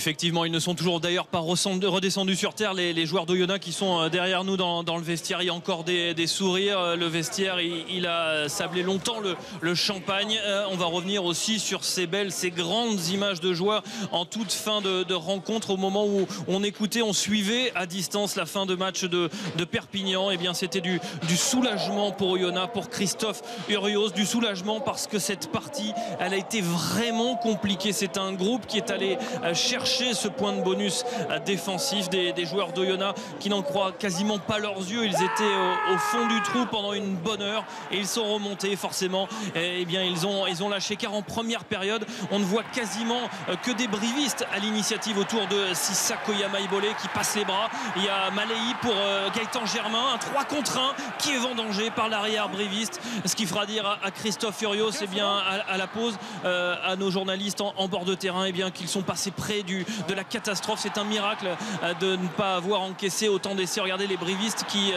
Effectivement, ils ne sont toujours d'ailleurs pas redescendus sur terre, les joueurs d'Oyonnax qui sont derrière nous dans le vestiaire. Il y a encore des sourires. Le vestiaire, il a sablé longtemps le champagne. On va revenir aussi sur ces grandes images de joie en toute fin de rencontre, au moment où on écoutait, on suivait à distance la fin de match de Perpignan. Et bien c'était du soulagement pour Oyonnax, pour Christophe Urios, du soulagement parce que cette partie, elle a été vraiment compliquée. C'est un groupe qui est allé chercher ce point de bonus défensif des joueurs d'Oyonnax qui n'en croient quasiment pas leurs yeux. Ils étaient au fond du trou pendant une bonne heure et ils sont remontés forcément. Et bien ils ont lâché, car en première période on ne voit quasiment que des brivistes à l'initiative autour de Sissa Koyama Ibole qui passe les bras. Il y a Malei pour Gaëtan Germain, un 3 contre 1 qui est vendangé par l'arrière briviste, ce qui fera dire à Christophe Urios, et bien à la pause, à nos journalistes en bord de terrain, et bien qu'ils sont passés près de la catastrophe. C'est un miracle de ne pas avoir encaissé autant d'essais. Regardez les brivistes qui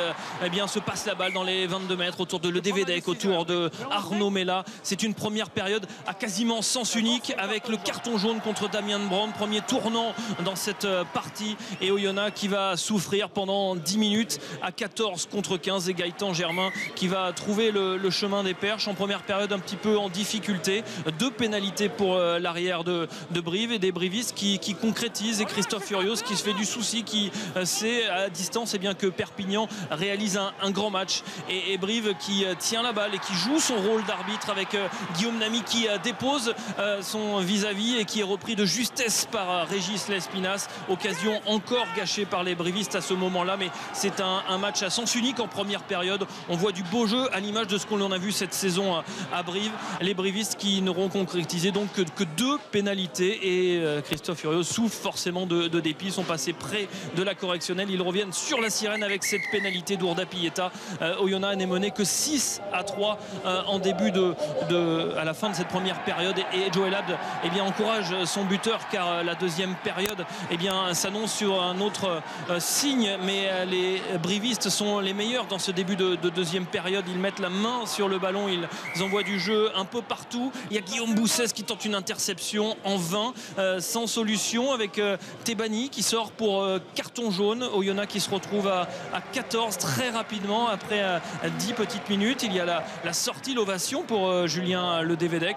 eh bien, se passent la balle dans les 22 mètres autour de Le Devedec, autour de Arnaud Mella. C'est une première période à quasiment sens unique, avec le carton jaune contre Damien Brown, premier tournant dans cette partie, et Oyonnax qui va souffrir pendant 10 minutes à 14 contre 15, et Gaëtan Germain qui va trouver le chemin des perches en première période, un petit peu en difficulté. 2 pénalités pour l'arrière de Brive, et des brivistes qui concrétise, et Christophe Urios qui se fait du souci, qui sait à distance et bien que Perpignan réalise un grand match, et Brive qui tient la balle et qui joue son rôle d'arbitre avec Guillaume Namy qui dépose son vis-à-vis et qui est repris de justesse par Régis Lespinasse. Occasion encore gâchée par les brivistes à ce moment-là, mais c'est un match à sens unique en première période. On voit du beau jeu à l'image de ce qu'on en a vu cette saison à Brive. Les brivistes qui n'auront concrétisé donc que 2 pénalités, et Christophe Urios souffre forcément de dépit. Ils sont passés près de la correctionnelle. Ils reviennent sur la sirène avec cette pénalité d'Ourda Pieta. Oyonnax n'est mené que 6-3 en début à la fin de cette première période, et Joel Abd eh bien, encourage son buteur, car la deuxième période eh bien, s'annonce sur un autre signe, mais les brivistes sont les meilleurs dans ce début de deuxième période. Ils mettent la main sur le ballon, ils envoient du jeu un peu partout. Il y a Guillaume Boussès qui tente une interception en vain, sans solution, avec Tebani qui sort pour carton jaune. Oyonnax qui se retrouve à 14 très rapidement après 10 petites minutes. Il y a la sortie, l'ovation pour Julien Le Devedec.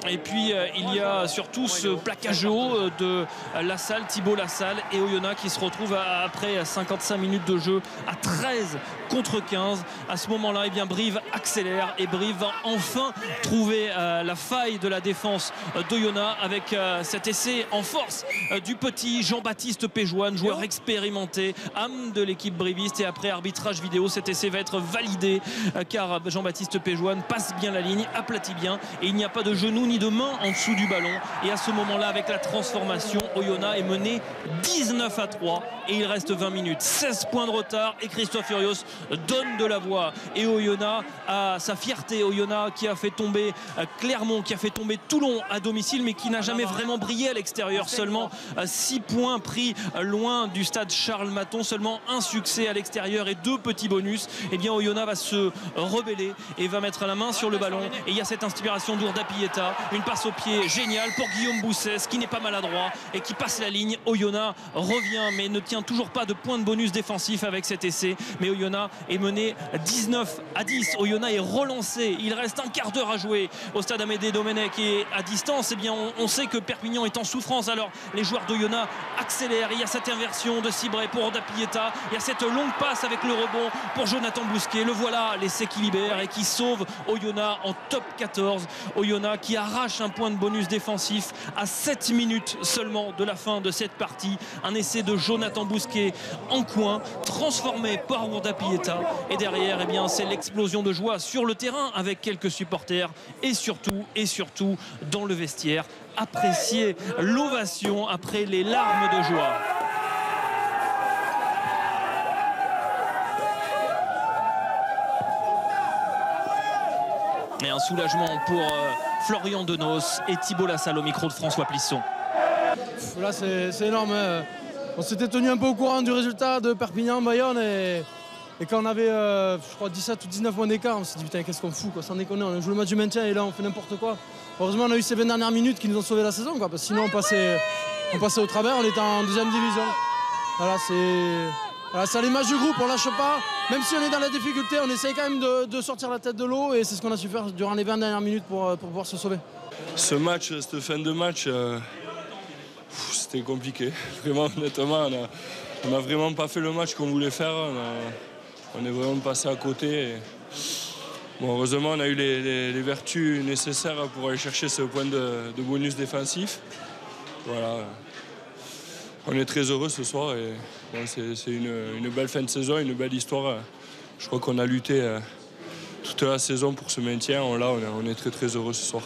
Et puis il y a surtout ce plaquage haut de Lassalle, Thibaut Lassalle, et Oyonnax qui se retrouve après 55 minutes de jeu à 13 contre 15. À ce moment-là, eh bien, Brive accélère, et Brive va enfin trouver la faille de la défense d'Oyonnax avec cet essai en force du petit Jean-Baptiste Péjoine, joueur expérimenté, âme de l'équipe briviste. Et après arbitrage vidéo, cet essai va être validé, car Jean-Baptiste Péjoine passe bien la ligne, aplatit bien, et il n'y a pas de genou ni de main en dessous du ballon. Et à ce moment-là, avec la transformation, Oyonnax est mené 19-3, et il reste 20 minutes, 16 points de retard, et Christophe Urios donne de la voix, et Oyonnax a sa fierté. Oyonnax qui a fait tomber Clermont, qui a fait tomber Toulon à domicile, mais qui n'a jamais vraiment brillé à l'extérieur. Seulement 6 points pris loin du stade Charles Maton, seulement un succès à l'extérieur et 2 petits bonus. Et bien Oyonnax va se rebeller et va mettre la main sur le ballon, et il y a cette inspiration d'Ourda Pieta, une passe au pied géniale pour Guillaume Boussès qui n'est pas maladroit et qui passe la ligne. Oyonnax revient mais ne tient toujours pas de point de bonus défensif avec cet essai, mais Oyonnax est mené 19-10. Oyonnax est relancé, il reste un quart d'heure à jouer au stade Amédée Domenech, et à distance, eh bien, on sait que Perpignan est en souffrance. Alors les joueurs d'Oyonnax accélèrent, il y a cette inversion de Cibré pour Ourda Pieta, il y a cette longue passe avec le rebond pour Jonathan Bousquet. Le voilà, l'essai qui libère et qui sauve Oyonnax en top 14. Oyonnax qui arrache un point de bonus défensif à 7 minutes seulement de la fin de cette partie. Un essai de Jonathan Bousquet en coin, transformé par Ourda Pieta, et derrière, eh bien, c'est l'explosion de joie sur le terrain avec quelques supporters, et surtout dans le vestiaire. Appréciez l'ovation après les larmes de joie. Et un soulagement pour Florian Denos et Thibaut Lassalle au micro de François Plisson. Là c'est énorme, hein. On s'était tenu un peu au courant du résultat de Perpignan-Bayonne, et quand on avait je crois 17 ou 19 points d'écart, on s'est dit putain, qu'est-ce qu'on fout, quoi, sans déconner, on a joué le match du maintien et là on fait n'importe quoi. Heureusement on a eu ces 20 dernières minutes qui nous ont sauvé la saison, quoi, parce que sinon on passait au travers, on était en deuxième division. Voilà, c'est l'image du groupe, on lâche pas. Même si on est dans la difficulté, on essaye quand même de sortir la tête de l'eau et c'est ce qu'on a su faire durant les 20 dernières minutes pour pouvoir se sauver. Ce match, cette fin de match, c'était compliqué. Vraiment, honnêtement, on n'a vraiment pas fait le match qu'on voulait faire. On est vraiment passé à côté. Bon, heureusement, on a eu les vertus nécessaires pour aller chercher ce point de bonus défensif. Voilà. On est très heureux ce soir et bon, c'est une belle fin de saison, une belle histoire. Je crois qu'on a lutté toute la saison pour ce maintien. Là, on est très très heureux ce soir.